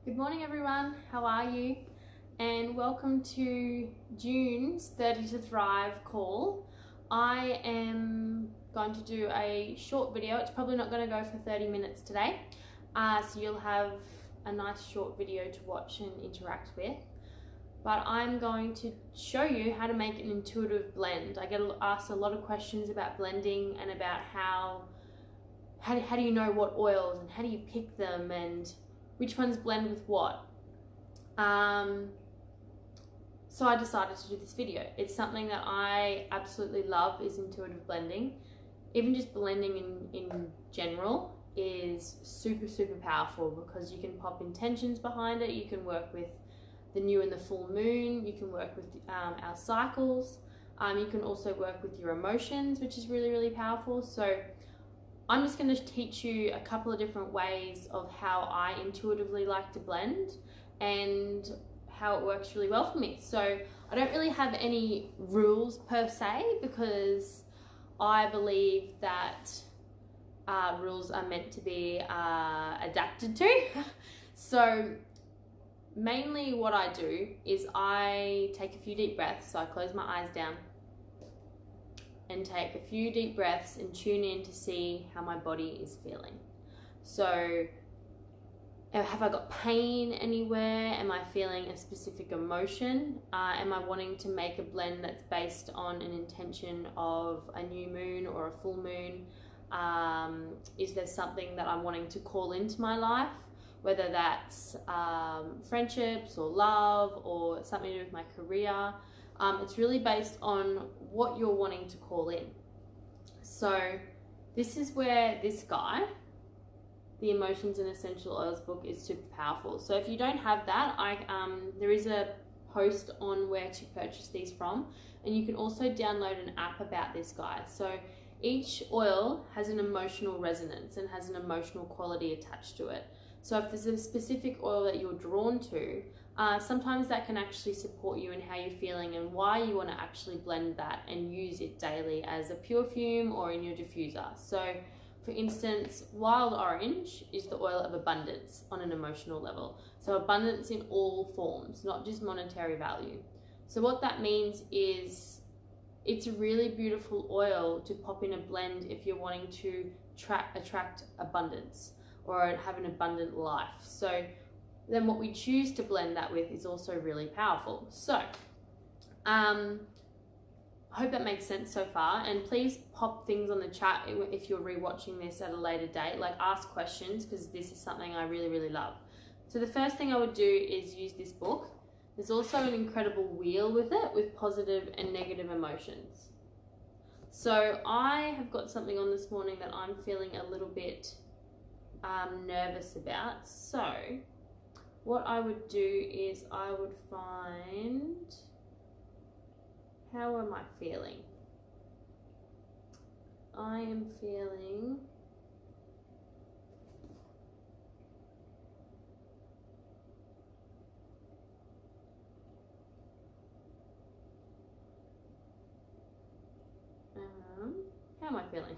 Good morning everyone, how are you? And welcome to June's 30 to Thrive call. I am going to do a short video. It's probably not going to go for 30 minutes today. So you'll have a nice short video to watch and interact with. But I'm going to show you how to make an intuitive blend. I get asked a lot of questions about blending and about how do you know what oils and how do you pick them and which ones blend with what. So I decided to do this video. It's something that I absolutely love, is intuitive blending. Even just blending in general is super powerful because you can pop intentions behind it. You can work with the new and the full moon. You can work with our cycles. You can also work with your emotions, which is really powerful. So I'm just going to teach you a couple of different ways of how I intuitively like to blend and how it works really well for me. So I don't really have any rules per se because I believe that rules are meant to be adapted to. So mainly what I do is I take a few deep breaths. So I close my eyes down and take a few deep breaths and tune in to see how my body is feeling. So have I got pain anywhere? Am I feeling a specific emotion? Am I wanting to make a blend that's based on an intention of a new moon or a full moon? Is there something that I'm wanting to call into my life? Whether that's friendships or love or something to do with my career. It's really based on what you're wanting to call in. So this is where this guy, the Emotions and Essential Oils book, is super powerful. So if you don't have that, there is a post on where to purchase these from, and you can also download an app about this guy. So each oil has an emotional resonance and has an emotional quality attached to it. So if there's a specific oil that you're drawn to, sometimes that can actually support you in how you're feeling and why you want to actually blend that and use it daily as a perfume or in your diffuser. So for instance, wild orange is the oil of abundance on an emotional level. So abundance in all forms, not just monetary value. So what that means is it's a really beautiful oil to pop in a blend if you're wanting to attract abundance or have an abundant life. So then what we choose to blend that with is also really powerful. So I hope that makes sense so far, and please pop things on the chat if you're rewatching this at a later date, like ask questions, because this is something I really love. So the first thing I would do is use this book. There's also an incredible wheel with it with positive and negative emotions. So I have got something on this morning that I'm feeling a little bit nervous about. So what I would do is I would find, how am I feeling? I am feeling how am I feeling?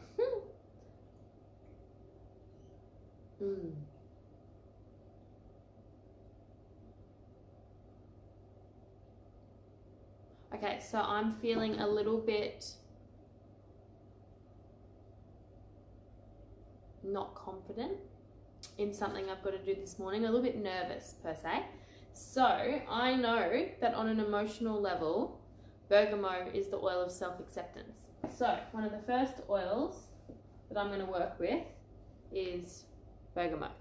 Okay, so I'm feeling a little bit not confident in something I've got to do this morning, a little bit nervous per se. So I know that on an emotional level, bergamot is the oil of self-acceptance. So one of the first oils that I'm going to work with is bergamot.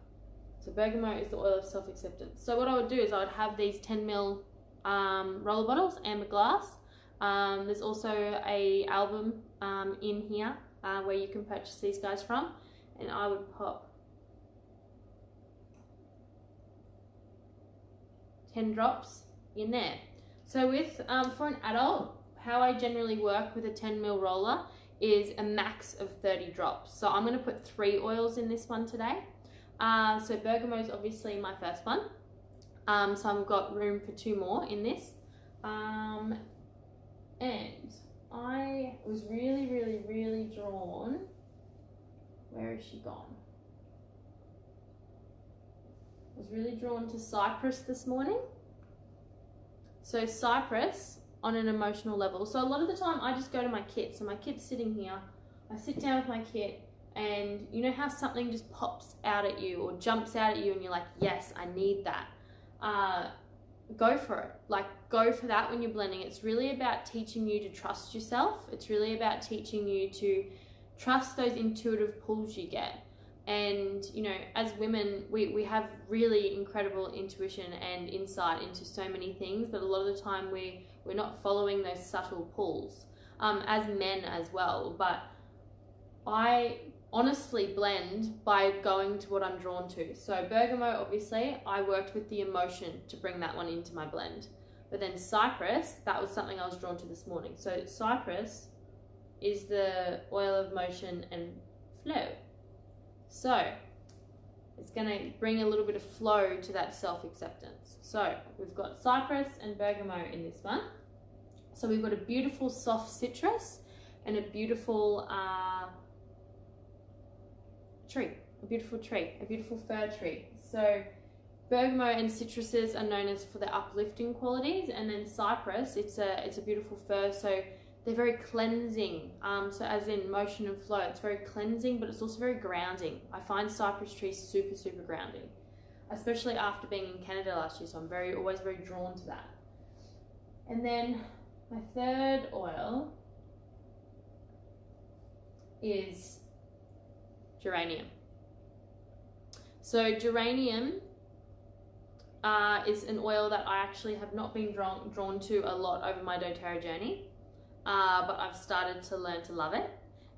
So bergamot is the oil of self-acceptance. So what I would do is I would have these 10 ml roller bottles, amber glass. There's also a album in here where you can purchase these guys from, and I would pop 10 drops in there. So with for an adult, how I generally work with a 10 ml roller is a max of 30 drops. So I'm going to put 3 oils in this one today. So bergamot is obviously my first one. So I've got room for 2 more in this. And I was really drawn. Where is she gone? was really drawn to Cypress this morning. So Cypress on an emotional level. So a lot of the time I just go to my kit. So my kit's sitting here. I sit down with my kit, and you know how something just pops out at you or jumps out at you and you're like, yes, I need that. Go for it. Like, go for that when you're blending. It's really about teaching you to trust yourself. It's really about teaching you to trust those intuitive pulls you get. And, you know, as women, we have really incredible intuition and insight into so many things, but a lot of the time we're not following those subtle pulls, as men as well. But I honestly blend by going to what I'm drawn to. So bergamot, obviously, I worked with the emotion to bring that one into my blend. But then cypress, that was something I was drawn to this morning. So cypress is the oil of motion and flow. So it's going to bring a little bit of flow to that self-acceptance. So we've got cypress and bergamot in this one. So we've got a beautiful soft citrus and a beautiful a beautiful fir tree. So bergamot and citruses are known as for their uplifting qualities, and then cypress, it's a beautiful fir, so they're very cleansing. So as in motion and flow, it's very cleansing, but it's also very grounding. I find cypress trees super, super grounding, especially after being in Canada last year, so I'm always very drawn to that. And then my third oil is geranium. So geranium is an oil that I actually have not been drawn to a lot over my doTERRA journey, but I've started to learn to love it,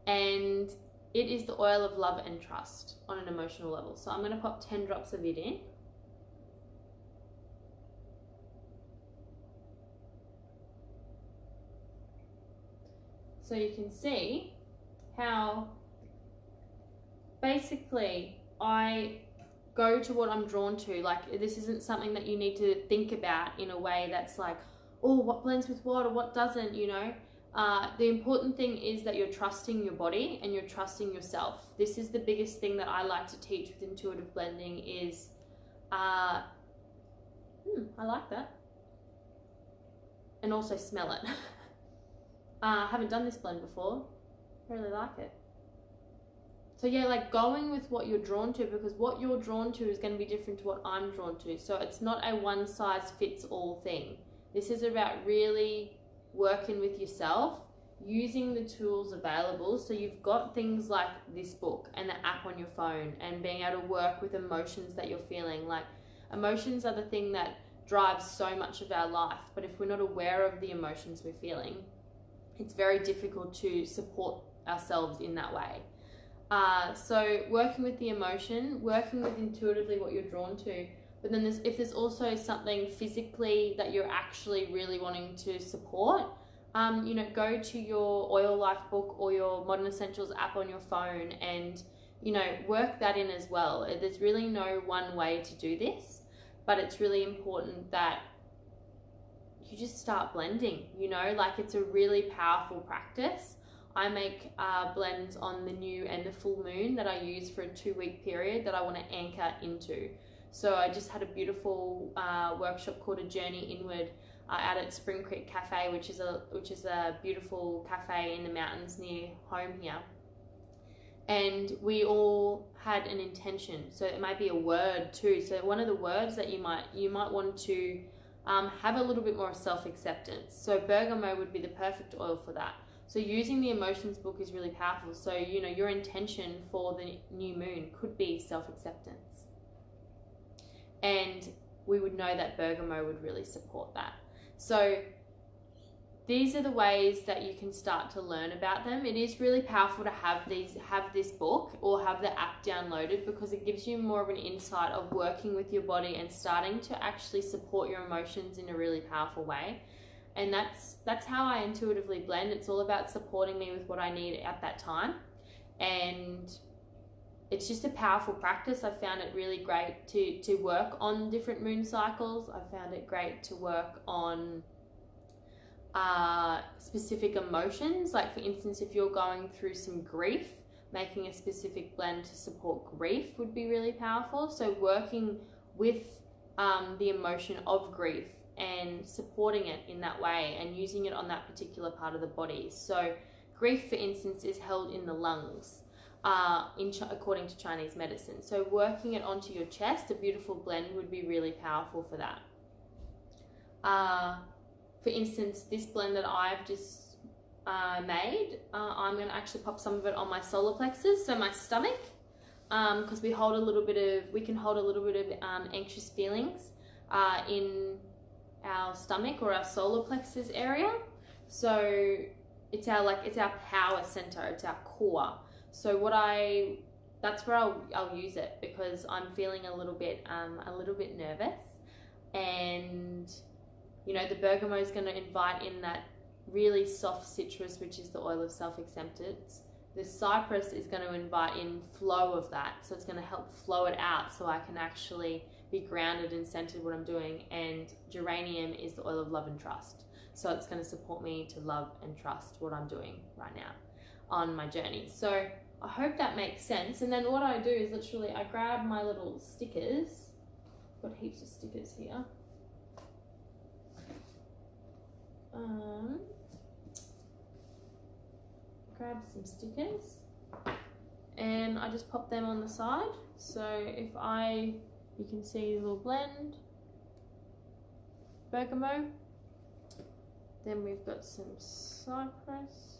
and it is the oil of love and trust on an emotional level. So I'm going to pop 10 drops of it in. So you can see how basically I go to what I'm drawn to. Like, this isn't something that you need to think about in a way that's like, oh, what blends with what or what doesn't, you know. The important thing is that you're trusting your body and you're trusting yourself. This is the biggest thing that I like to teach with intuitive blending is, I like that. And also smell it. I haven't done this blend before. I really like it. So yeah, like going with what you're drawn to, because what you're drawn to is going to be different to what I'm drawn to. So it's not a one size fits all thing. This is about really working with yourself, using the tools available. So you've got things like this book and the app on your phone, and being able to work with emotions that you're feeling. Like, emotions are the thing that drives so much of our life, but if we're not aware of the emotions we're feeling, it's very difficult to support ourselves in that way. So working with the emotion, working with intuitively what you're drawn to, but then if there's also something physically that you're actually really wanting to support, you know, go to your Oil Life book or your Modern Essentials app on your phone and, you know, work that in as well. There's really no one way to do this, but it's really important that you just start blending, you know, like it's a really powerful practice. I make blends on the new and the full moon that I use for a 2-week period that I want to anchor into. So I just had a beautiful workshop called A Journey Inward out at Spring Creek Cafe, which is a beautiful cafe in the mountains near home here. And we all had an intention. So it might be a word too. So one of the words that you might want to have a little bit more self-acceptance. So bergamot would be the perfect oil for that. So using the emotions book is really powerful. So, you know, your intention for the new moon could be self-acceptance. And we would know that bergamot would really support that. So these are the ways that you can start to learn about them. It is really powerful to have this book or have the app downloaded, because it gives you more of an insight of working with your body and starting to actually support your emotions in a really powerful way. And that's how I intuitively blend. It's all about supporting me with what I need at that time. And it's just a powerful practice. I found it really great to work on different moon cycles. I found it great to work on specific emotions. Like, for instance, if you're going through some grief, making a specific blend to support grief would be really powerful. So working with the emotion of grief and supporting it in that way and using it on that particular part of the body. So grief, for instance, is held in the lungs, according to Chinese medicine. So working it onto your chest, a beautiful blend would be really powerful for that. For instance, this blend that I've just made, I'm going to actually pop some of it on my solar plexus, so my stomach, because we can hold a little bit of anxious feelings in our stomach or our solar plexus area. So it's our power center, it's our core. So that's where I'll use it, because I'm feeling a little bit nervous, and you know, the bergamot is going to invite in that really soft citrus, which is the oil of self-acceptance. The cypress is going to invite in flow of that, so it's going to help flow it out so I can actually be grounded and centered what I'm doing. And geranium is the oil of love and trust, so it's going to support me to love and trust what I'm doing right now on my journey. So I hope that makes sense. And then what I do is literally I grab my little stickers. Got heaps of stickers here. Grab some stickers and I just pop them on the side. So you can see the little blend, bergamot, then we've got some cypress,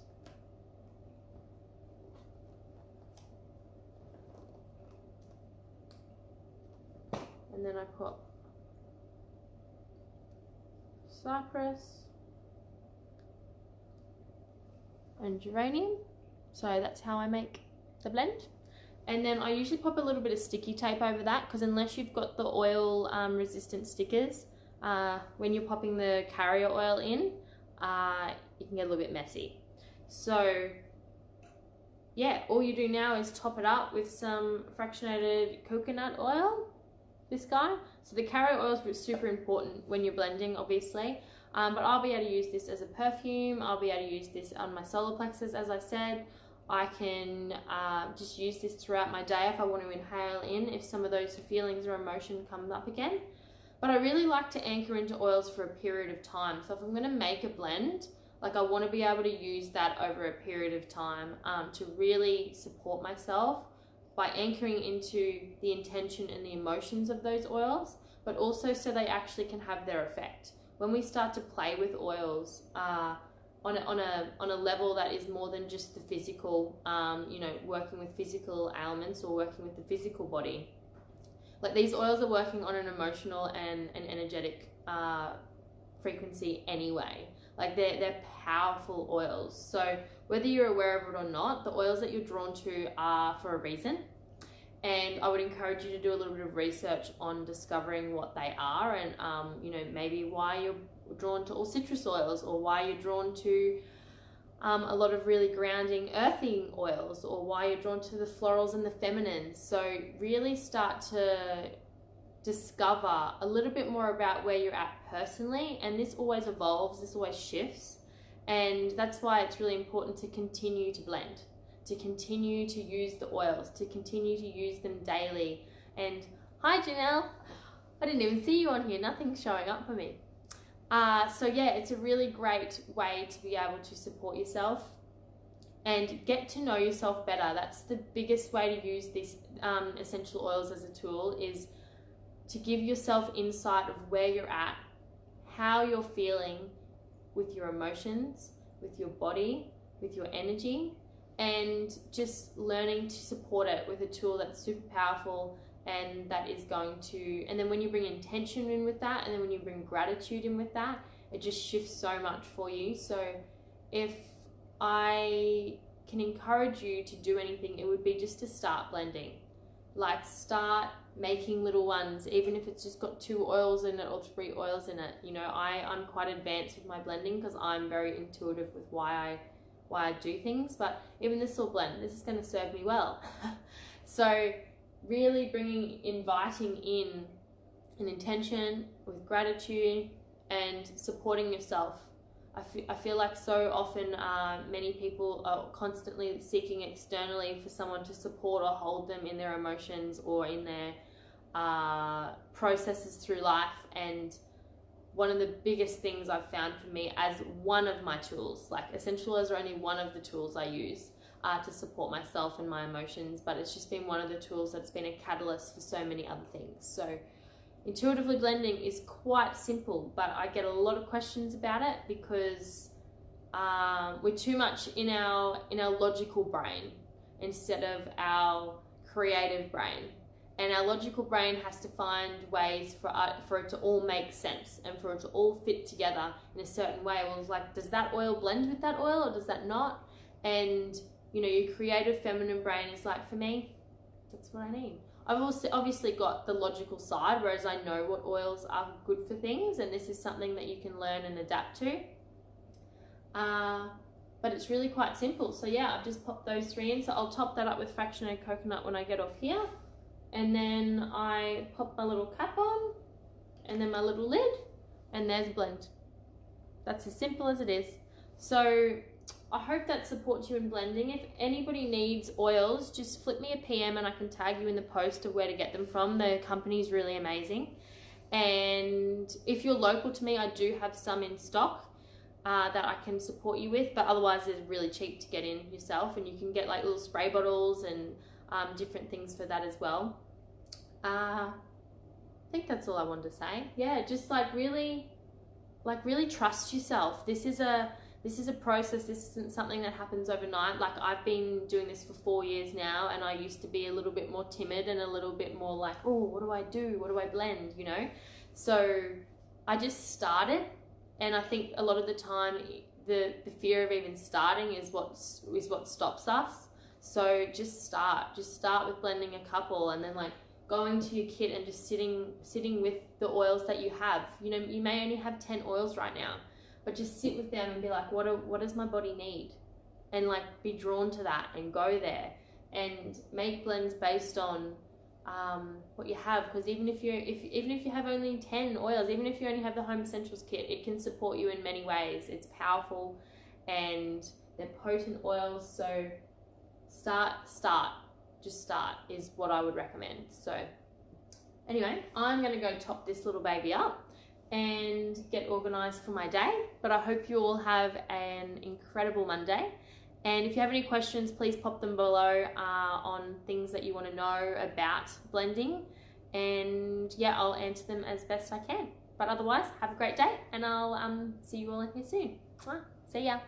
and then I put cypress and geranium. So that's how I make the blend. And then I usually pop a little bit of sticky tape over that, because unless you've got the oil resistant stickers, when you're popping the carrier oil in, it can get a little bit messy. So yeah, all you do now is top it up with some fractionated coconut oil, this guy. So the carrier oil is super important when you're blending, obviously. But I'll be able to use this as a perfume. I'll be able to use this on my solar plexus, as I said. I can just use this throughout my day if I want to inhale in, if some of those feelings or emotion come up again. But I really like to anchor into oils for a period of time. So if I'm going to make a blend, like I want to be able to use that over a period of time to really support myself by anchoring into the intention and the emotions of those oils, but also so they actually can have their effect. When we start to play with oils on a level that is more than just the physical, you know, working with physical ailments or working with the physical body, like these oils are working on an emotional and an energetic frequency anyway. Like they're powerful oils. So whether you're aware of it or not, the oils that you're drawn to are for a reason. And I would encourage you to do a little bit of research on discovering what they are, and you know, maybe why you're drawn to all citrus oils, or why you're drawn to a lot of really grounding earthing oils, or why you're drawn to the florals and the feminines. So really start to discover a little bit more about where you're at personally, and this always evolves, this always shifts, and that's why it's really important to continue to blend, to continue to use the oils, to continue to use them daily. And hi Janelle, I didn't even see you on here, nothing's showing up for me. So yeah, it's a really great way to be able to support yourself and get to know yourself better. That's the biggest way to use these essential oils as a tool, is to give yourself insight of where you're at, how you're feeling with your emotions, with your body, with your energy, and just learning to support it with a tool that's super powerful and that is going to, and then when you bring intention in with that, and then when you bring gratitude in with that, it just shifts so much for you. So if I can encourage you to do anything, it would be just to start blending. Like start making little ones, even if it's just got 2 oils in it or 3 oils in it. You know, I'm quite advanced with my blending because I'm very intuitive with why I do things, but even this little blend, this is going to serve me well. So really inviting in an intention with gratitude and supporting yourself. I feel like so often many people are constantly seeking externally for someone to support or hold them in their emotions or in their processes through life. And one of the biggest things I've found for me as one of my tools, like essential oils are only one of the tools I use to support myself and my emotions, but it's just been one of the tools that's been a catalyst for so many other things. So intuitively blending is quite simple, but I get a lot of questions about it because we're too much in our logical brain instead of our creative brain. And our logical brain has to find ways for it to all make sense and for it to all fit together in a certain way. Well, it's like, does that oil blend with that oil or does that not? And, you know, your creative feminine brain is like, for me, that's what I need. I've also obviously got the logical side, whereas I know what oils are good for things, and this is something that you can learn and adapt to. But it's really quite simple. So yeah, I've just popped those 3 in. So I'll top that up with fractionated coconut when I get off here. And then I pop my little cap on, and then my little lid, and there's a blend. That's as simple as it is. So I hope that supports you in blending. If anybody needs oils, just flip me a PM and I can tag you in the post of where to get them from. The company's really amazing. And if you're local to me, I do have some in stock that I can support you with, but otherwise they're really cheap to get in yourself, and you can get like little spray bottles and different things for that as well. I think that's all I wanted to say. Yeah, just really trust yourself. This is a process. This isn't something that happens overnight. Like, I've been doing this for 4 years now, and I used to be a little bit more timid and a little bit more like, oh, what do I do? What do I blend? You know? So I just started, and I think a lot of the time the fear of even starting is what stops us. So just start with blending a couple, and then like going to your kit and just sitting with the oils that you have. You know, you may only have 10 oils right now, but just sit with them and be like, what does my body need? And like be drawn to that and go there and make blends based on what you have. Because even if you have only 10 oils, even if you only have the Home Essentials kit, it can support you in many ways. It's powerful and they're potent oils. So just start is what I would recommend. So anyway, I'm going to go top this little baby up and get organized for my day. But I hope you all have an incredible Monday. And if you have any questions, please pop them below on things that you want to know about blending. And yeah, I'll answer them as best I can. But otherwise, have a great day, and I'll see you all in here soon. See ya.